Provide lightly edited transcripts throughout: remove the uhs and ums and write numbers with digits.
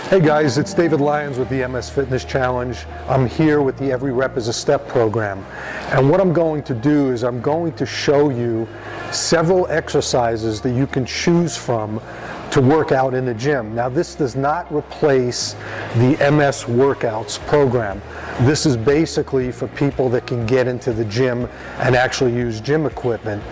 Hey guys, it's David Lyons with the MS Fitness Challenge. I'm here with the Every Rep is a Step program. And what I'm going to do is I'm going to show you several exercises that you can choose from to work out in the gym. Now this does not replace the MS Workouts program. This is basically for people that can get into the gym and actually use gym equipment,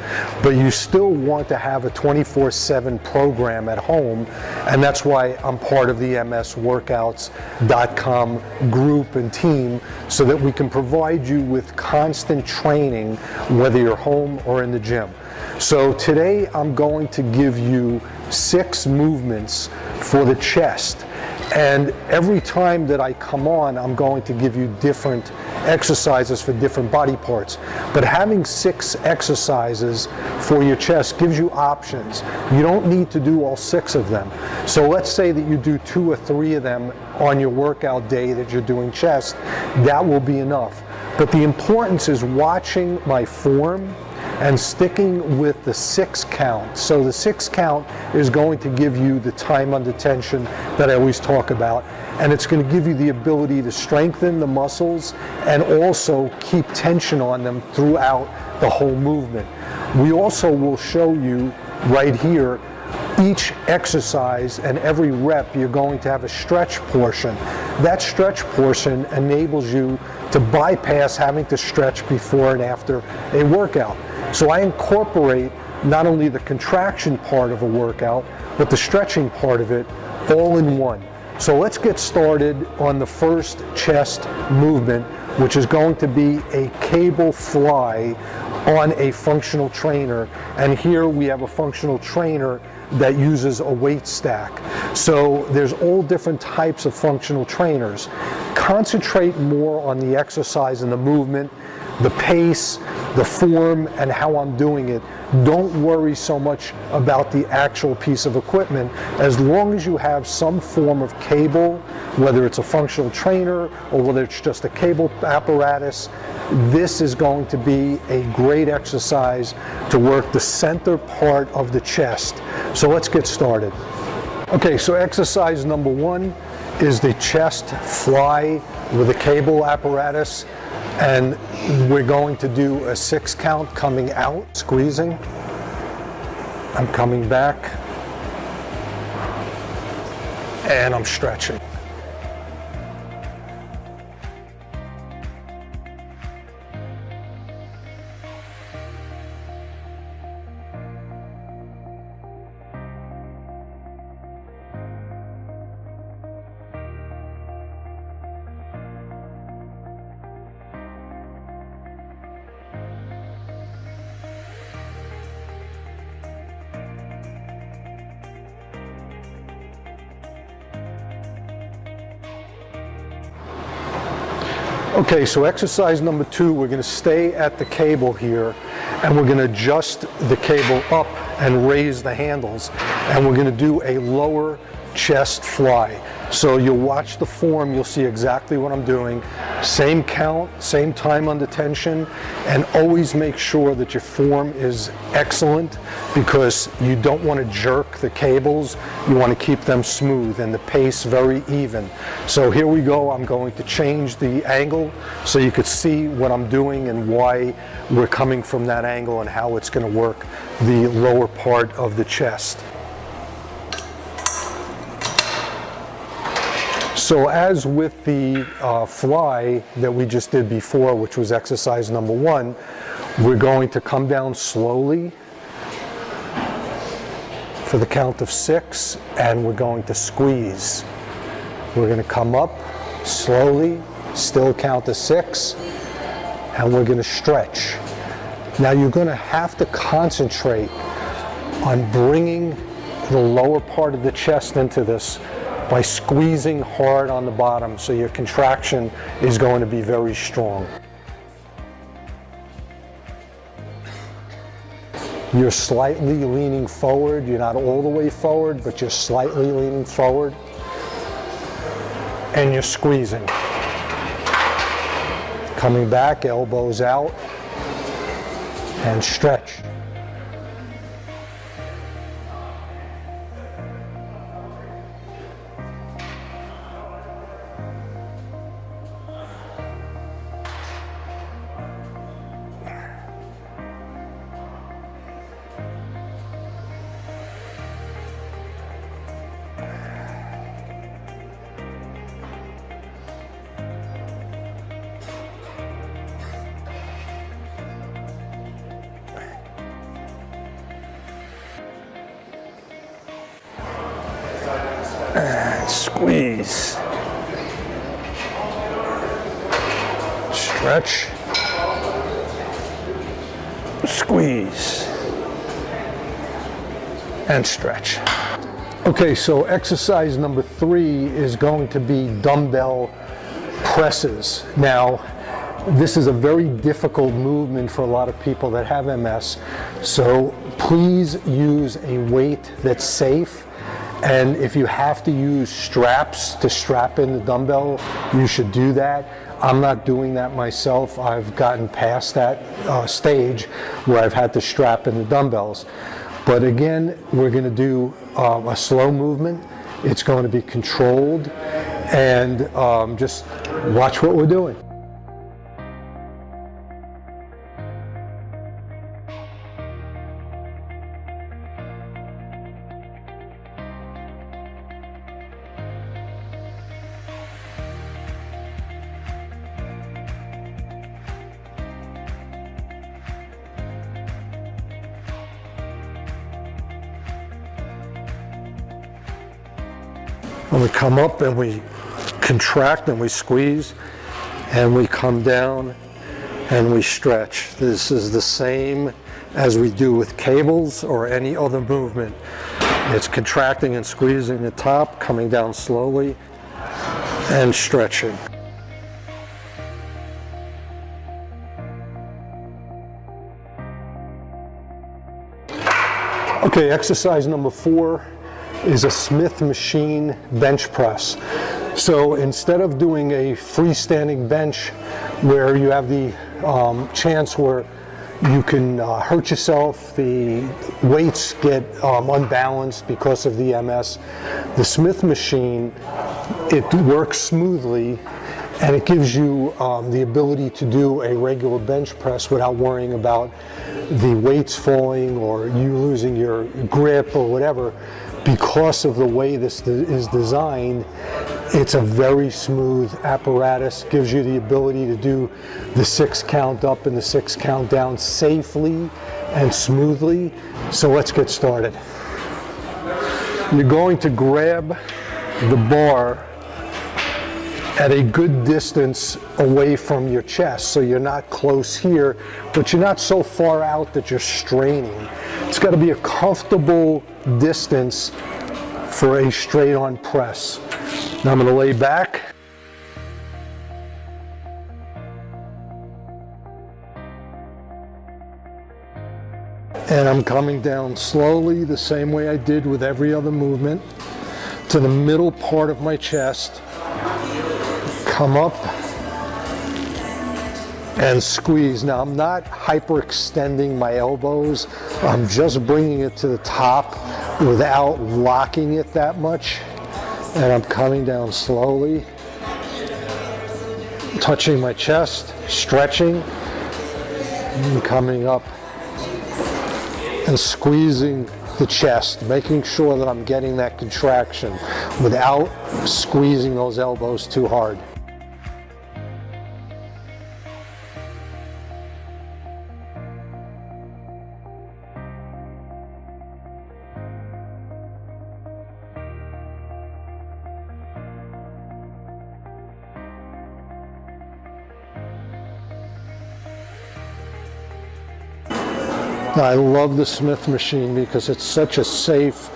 but you still want to have a 24/7 program at home, and that's why I'm part of the MSWorkouts.com group and team, so that we can provide you with constant training whether you're home or in the gym. So today I'm going to give you 6 movements for the chest. And every time that I come on, I'm going to give you different exercises for different body parts. But having 6 exercises for your chest gives you options. You don't need to do all 6 of them. So let's say that you do 2 or 3 of them on your workout day that you're doing chest. That will be enough. But the importance is watching my form and sticking with the 6 count. So the 6 count is going to give you the time under tension that I always talk about, and it's going to give you the ability to strengthen the muscles and also keep tension on them throughout the whole movement. We also will show you right here each exercise and every rep you're going to have a stretch portion. That stretch portion enables you to bypass having to stretch before and after a workout. So I incorporate not only the contraction part of a workout, but the stretching part of it all in one. So let's get started on the first chest movement, which is going to be a cable fly on a functional trainer. And here we have a functional trainer that uses a weight stack. So there's all different types of functional trainers. Concentrate more on the exercise and the movement, the pace, the form, and how I'm doing it. Don't worry so much about the actual piece of equipment. As long as you have some form of cable, whether it's a functional trainer or whether it's just a cable apparatus, this is going to be a great exercise to work the center part of the chest. So let's get started. Okay, so exercise number 1 is the chest fly with a cable apparatus. And we're going to do a 6 count coming out, squeezing. I'm coming back, and I'm stretching. Okay, so exercise number 2, we're going to stay at the cable here, and we're going to adjust the cable up and raise the handles, and we're going to do a lower chest fly. So you'll watch the form, you'll see exactly what I'm doing. Same count, same time under tension, and always make sure that your form is excellent, because you don't want to jerk the cables. You want to keep them smooth and the pace very even. So here we go. I'm going to change the angle so you could see what I'm doing and why we're coming from that angle and how it's going to work the lower part of the chest. So as with the fly that we just did before, which was exercise number 1, we're going to come down slowly for the count of 6, and we're going to squeeze. We're going to come up slowly, still count to 6, and we're going to stretch. Now you're going to have to concentrate on bringing the lower part of the chest into this by squeezing hard on the bottom, so your contraction is going to be very strong. You're slightly leaning forward. You're not all the way forward, but you're slightly leaning forward. And you're squeezing. Coming back, elbows out, and stretch. Squeeze. Stretch. Squeeze. And stretch. Okay, so exercise number 3 is going to be dumbbell presses. Now, this is a very difficult movement for a lot of people that have MS, so please use a weight that's safe. And if you have to use straps to strap in the dumbbell, you should do that. I'm not doing that myself. I've gotten past that stage where I've had to strap in the dumbbells. But again, we're going to do a slow movement. It's going to be controlled, and just watch what we're doing. And we come up and we contract and we squeeze, and we come down and we stretch. This is the same as we do with cables or any other movement. It's contracting and squeezing the top, coming down slowly, and stretching. Okay, exercise number 4 is a Smith machine bench press. So instead of doing a freestanding bench where you have the chance where you can hurt yourself, the weights get unbalanced because of the MS, the Smith machine, it works smoothly, and it gives you the ability to do a regular bench press without worrying about the weights falling or you losing your grip or whatever. Because of the way this is designed, it's a very smooth apparatus, gives you the ability to do the 6 count up and the 6 count down safely and smoothly. So let's get started. You're going to grab the bar at a good distance away from your chest, so you're not close here, but you're not so far out that you're straining. It's got to be a comfortable distance for a straight on press. Now I'm going to lay back. And I'm coming down slowly, the same way I did with every other movement, to the middle part of my chest. Come up and squeeze. Now I'm not hyperextending my elbows. I'm just bringing it to the top without locking it that much. And I'm coming down slowly, touching my chest, stretching, and coming up and squeezing the chest, making sure that I'm getting that contraction without squeezing those elbows too hard. I love the Smith machine because it's such a safe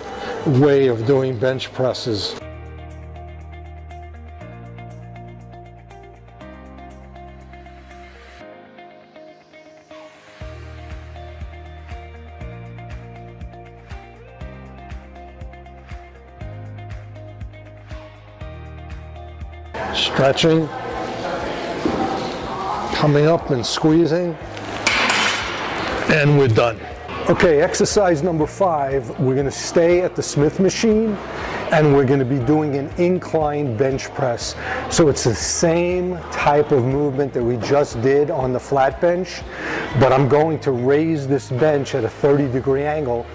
way of doing bench presses. Stretching, coming up and squeezing. And we're done. Okay, exercise number 5, we're going to stay at the Smith machine and we're going to be doing an incline bench press. So it's the same type of movement that we just did on the flat bench, but I'm going to raise this bench at a 30-degree angle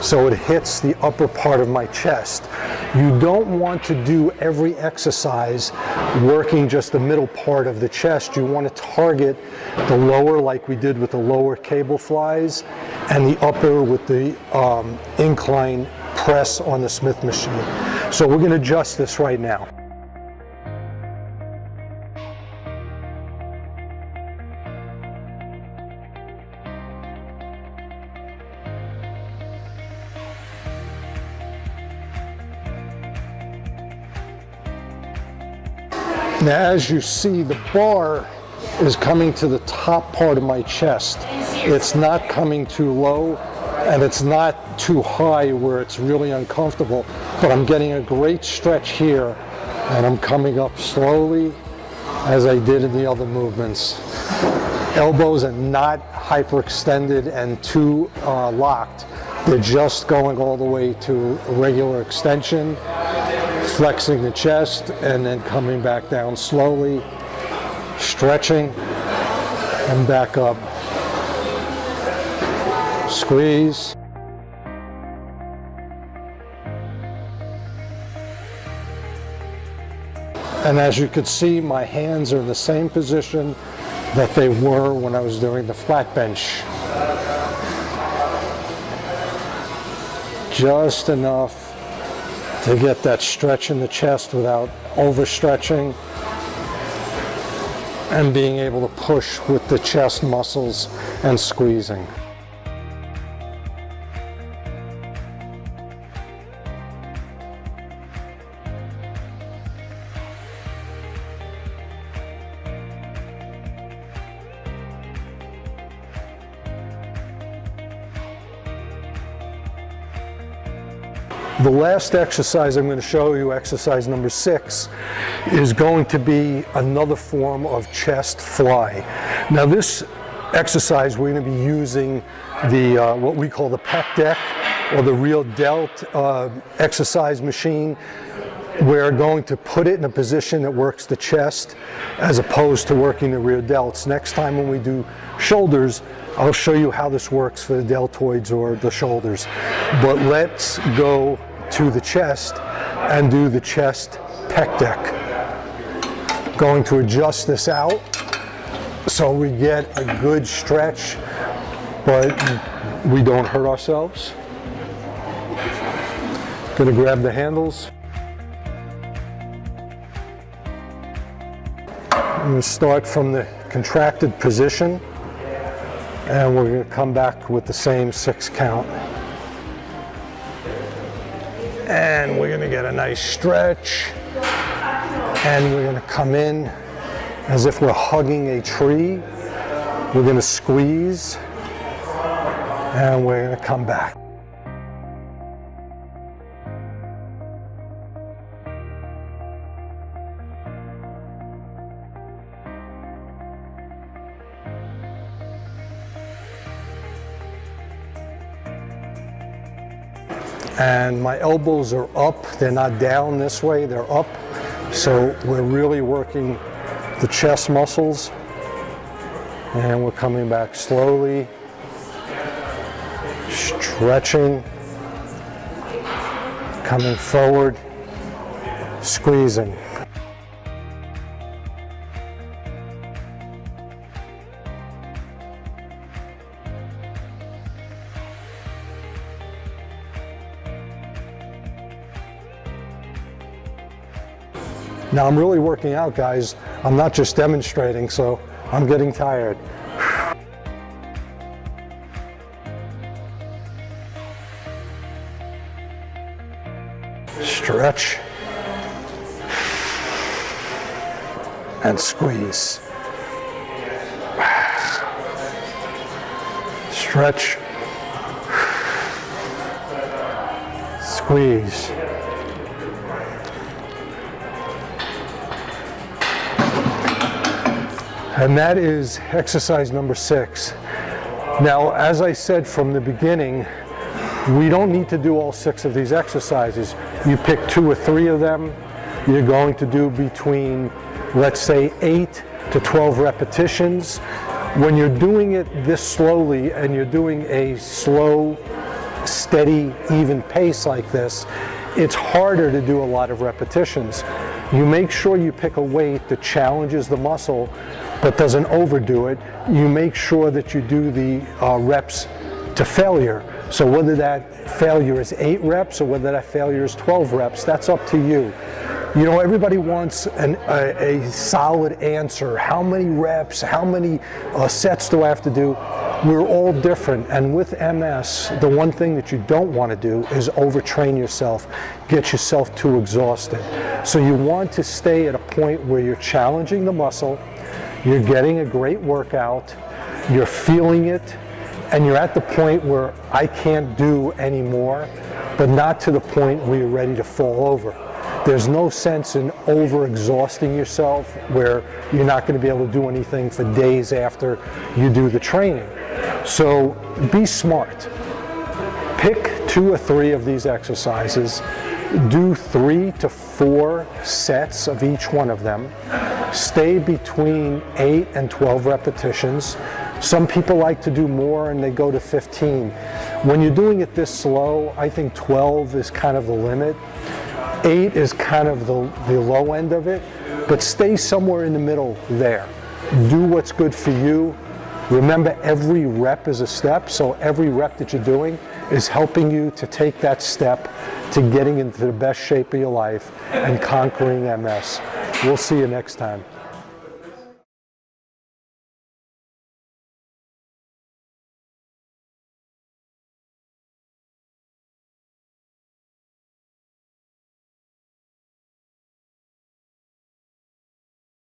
so it hits the upper part of my chest. You don't want to do every exercise working just the middle part of the chest. You want to target the lower, like we did with the lower cable flies, and the upper with the incline press on the Smith machine. So we're going to adjust this right now. Now, as you see, the bar is coming to the top part of my chest. It's not coming too low, and it's not too high where it's really uncomfortable, but I'm getting a great stretch here, and I'm coming up slowly as I did in the other movements. Elbows are not hyperextended and too locked. They're just going all the way to regular extension, flexing the chest, and then coming back down slowly, stretching, and back up. Squeeze. And as you can see, my hands are in the same position that they were when I was doing the flat bench. Just enough to get that stretch in the chest without overstretching, and being able to push with the chest muscles and squeezing. The last exercise I'm going to show you, exercise number 6, is going to be another form of chest fly. Now this exercise, we're going to be using the what we call the pec deck, or the real delt exercise machine. We're going to put it in a position that works the chest as opposed to working the rear delts. Next time when we do shoulders, I'll show you how this works for the deltoids or the shoulders. But let's go to the chest and do the chest pec deck. Going to adjust this out so we get a good stretch, but we don't hurt ourselves. Gonna grab the handles. I'm going to start from the contracted position, and we're going to come back with the same 6 count. And we're going to get a nice stretch, and we're going to come in as if we're hugging a tree. We're going to squeeze, and we're going to come back. And my elbows are up, they're not down this way, they're up. So we're really working the chest muscles. And we're coming back slowly, stretching, coming forward, squeezing. Now I'm really working out, guys. I'm not just demonstrating, so I'm getting tired. Stretch and squeeze. Stretch, squeeze. And that is exercise number 6. Now, as I said from the beginning, we don't need to do all 6 of these exercises. You pick 2 or 3 of them. You're going to do between, let's say, 8 to 12 repetitions. When you're doing it this slowly and you're doing a slow, steady, even pace like this, it's harder to do a lot of repetitions. You make sure you pick a weight that challenges the muscle but doesn't overdo it. You make sure that you do the reps to failure. So whether that failure is 8 reps or whether that failure is 12 reps, that's up to you. You know, everybody wants a solid answer. How many reps, how many sets do I have to do? We're all different, and with MS, the one thing that you don't want to do is overtrain yourself, get yourself too exhausted. So you want to stay at a point where you're challenging the muscle, you're getting a great workout, you're feeling it, and you're at the point where I can't do anymore, but not to the point where you're ready to fall over. There's no sense in over-exhausting yourself where you're not going to be able to do anything for days after you do the training. So be smart. Pick 2 or 3 of these exercises. Do 3 to 4 sets of each one of them. Stay between 8 and 12 repetitions. Some people like to do more and they go to 15. When you're doing it this slow, I think 12 is kind of the limit. 8 is kind of the low end of it, but stay somewhere in the middle there. Do what's good for you. Remember, every rep is a step, so every rep that you're doing is helping you to take that step to getting into the best shape of your life and conquering MS. We'll see you next time.